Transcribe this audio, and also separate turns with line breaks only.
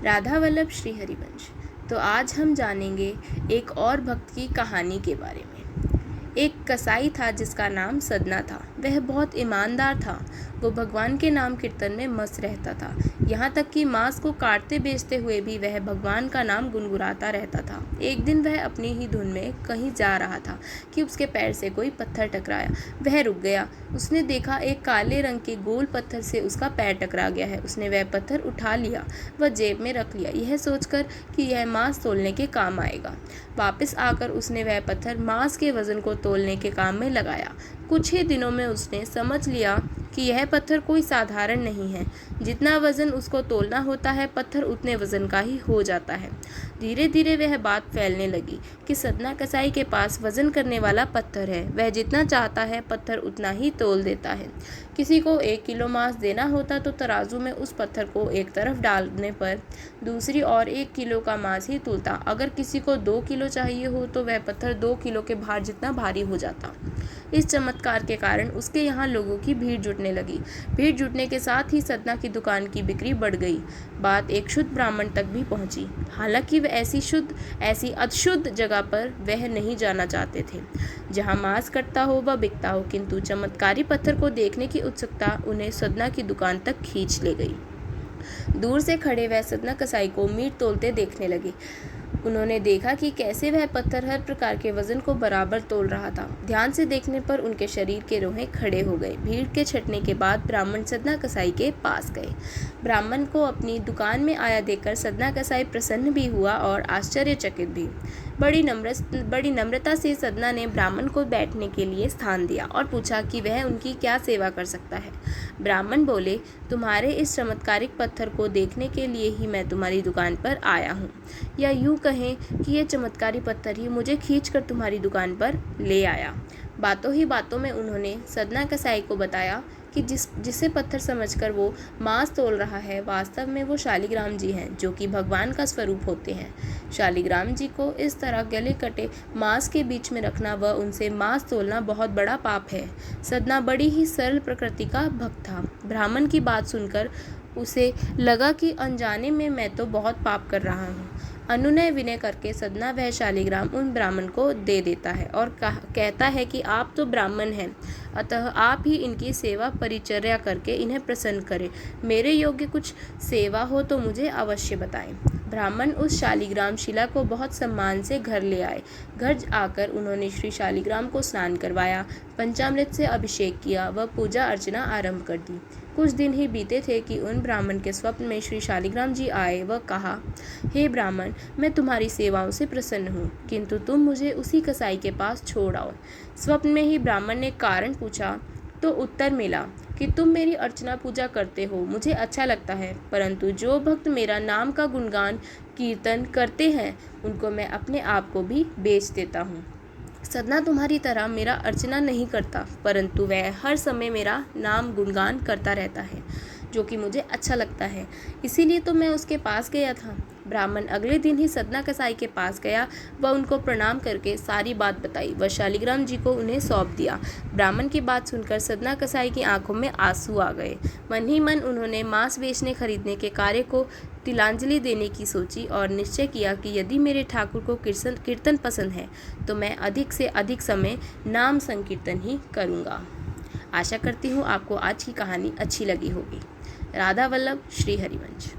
राधा वल्लभ श्री हरिवंश। तो आज हम जानेंगे एक और भक्त की कहानी के बारे में। एक कसाई था जिसका नाम सदना था। वह बहुत ईमानदार था। वो भगवान के नाम कीर्तन में मस्त रहता था। यहाँ तक कि मांस को काटते बेचते हुए भी वह भगवान का नाम गुनगुनाता रहता था। एक दिन वह अपनी ही धुन में कहीं जा रहा था कि उसके पैर से कोई पत्थर टकराया। वह रुक गया। उसने देखा एक काले रंग के गोल पत्थर से उसका पैर टकरा गया है। उसने वह पत्थर उठा लिया व जेब में रख लिया, यह सोचकर कि यह मांस तोलने के काम आएगा। वापस आकर उसने वह पत्थर मांस के वजन को तोलने के काम में लगाया। कुछ ही दिनों में उसने समझ लिया कि यह पत्थर कोई साधारण नहीं है। जितना वजन उसको तोलना होता है, पत्थर उतने वजन का ही हो जाता है। धीरे धीरे वह बात फैलने लगी कि सदना कसाई के पास वजन करने वाला पत्थर है। वह जितना चाहता है पत्थर उतना ही तोल देता है। किसी को 1 किलो मांस देना होता तो तराजू में उस पत्थर को एक तरफ डालने पर दूसरी ओर 1 किलो का मांस ही तुलता। अगर किसी को 2 किलो चाहिए हो तो वह पत्थर 2 किलो के भार जितना भारी हो जाता। इस चमत्कार के कारण उसके यहाँ लोगों की भीड़ जुटने लगी। भीड़ जुटने के साथ ही सदना की दुकान की बिक्री बढ़ गई। बात एक शुद्ध ब्राह्मण तक भी पहुंची। हालांकि वह ऐसी अशुद्ध जगह पर वह नहीं जाना चाहते थे जहां मांस कटता हो व बिकता हो, किंतु चमत्कारी पत्थर को देखने की उत्सुकता उन्हें सदना की दुकान तक खींच ले गई। दूर से खड़े वह सदना कसाई को मीट तोलते देखने लगे। उन्होंने देखा कि कैसे वह पत्थर हर प्रकार के वजन को बराबर तोल रहा था। ध्यान से देखने पर उनके शरीर के रोंहे खड़े हो गए। भीड़ के छटने के बाद ब्राह्मण सदना कसाई के पास गए। ब्राह्मण को अपनी दुकान में आया देखकर सदना कसाई प्रसन्न भी हुआ और आश्चर्यचकित भी। बड़ी नम्रता से सदना ने ब्राह्मण को बैठने के लिए स्थान दिया और पूछा कि वह उनकी क्या सेवा कर सकता है। ब्राह्मण बोले, तुम्हारे इस चमत्कारिक पत्थर को देखने के लिए ही मैं तुम्हारी दुकान पर आया हूँ, या यूँ कहें कि यह चमत्कारी पत्थर ही मुझे खींचकर तुम्हारी दुकान पर ले आया। बातों ही बातों में उन्होंने सदना कसाई को बताया कि जिसे पत्थर समझकर वो मांस तोल रहा है, वास्तव में वो शालिग्राम जी हैं, जो कि भगवान का स्वरूप होते हैं। शालिग्राम जी को इस तरह गले कटे मांस के बीच में रखना व उनसे मांस तोलना बहुत बड़ा पाप है। सदना बड़ी ही सरल प्रकृति का भक्त था। ब्राह्मण की बात सुनकर उसे लगा कि अनजाने में मैं तो बहुत पाप कर रहा हूँ। अनुनय विनय करके सदना वह शालिग्राम उन ब्राह्मण को दे देता है और कहता है कि आप तो ब्राह्मण हैं, अतः आप ही इनकी सेवा परिचर्या करके इन्हें प्रसन्न करें। मेरे योग्य कुछ सेवा हो तो मुझे अवश्य बताएं। ब्राह्मण उस शालिग्राम शिला को बहुत सम्मान से घर ले आए। घर आकर उन्होंने श्री शालिग्राम को स्नान करवाया, पंचामृत से अभिषेक किया व पूजा अर्चना आरंभ कर दी। कुछ दिन ही बीते थे कि उन ब्राह्मण के स्वप्न में श्री शालिग्राम जी आए व कहा, हे ब्राह्मण, मैं तुम्हारी सेवाओं से प्रसन्न हूँ, किंतु तुम मुझे उसी कसाई के पास छोड़ आओ। स्वप्न में ही ब्राह्मण ने कारण पूछा तो उत्तर मिला कि तुम मेरी अर्चना पूजा करते हो, मुझे अच्छा लगता है, परंतु जो भक्त मेरा नाम का गुणगान कीर्तन करते हैं उनको मैं अपने आप को भी बेच देता हूँ। सदना तुम्हारी तरह मेरा अर्चना नहीं करता, परंतु वह हर समय मेरा नाम गुणगान करता रहता है, जो कि मुझे अच्छा लगता है, इसीलिए तो मैं उसके पास गया था। ब्राह्मण अगले दिन ही सदना कसाई के पास गया व उनको प्रणाम करके सारी बात बताई व शालिग्राम जी को उन्हें सौंप दिया। ब्राह्मण की बात सुनकर सदना कसाई की आंखों में आंसू आ गए। मन ही मन उन्होंने मांस बेचने खरीदने के कार्य को तिलांजलि देने की सोची और निश्चय किया कि यदि मेरे ठाकुर को कीर्तन पसंद है तो मैं अधिक से अधिक समय नाम संकीर्तन ही करूँगा। आशा करती हूँ आपको आज की कहानी अच्छी लगी होगी। राधा वल्लभ श्री हरिवंश।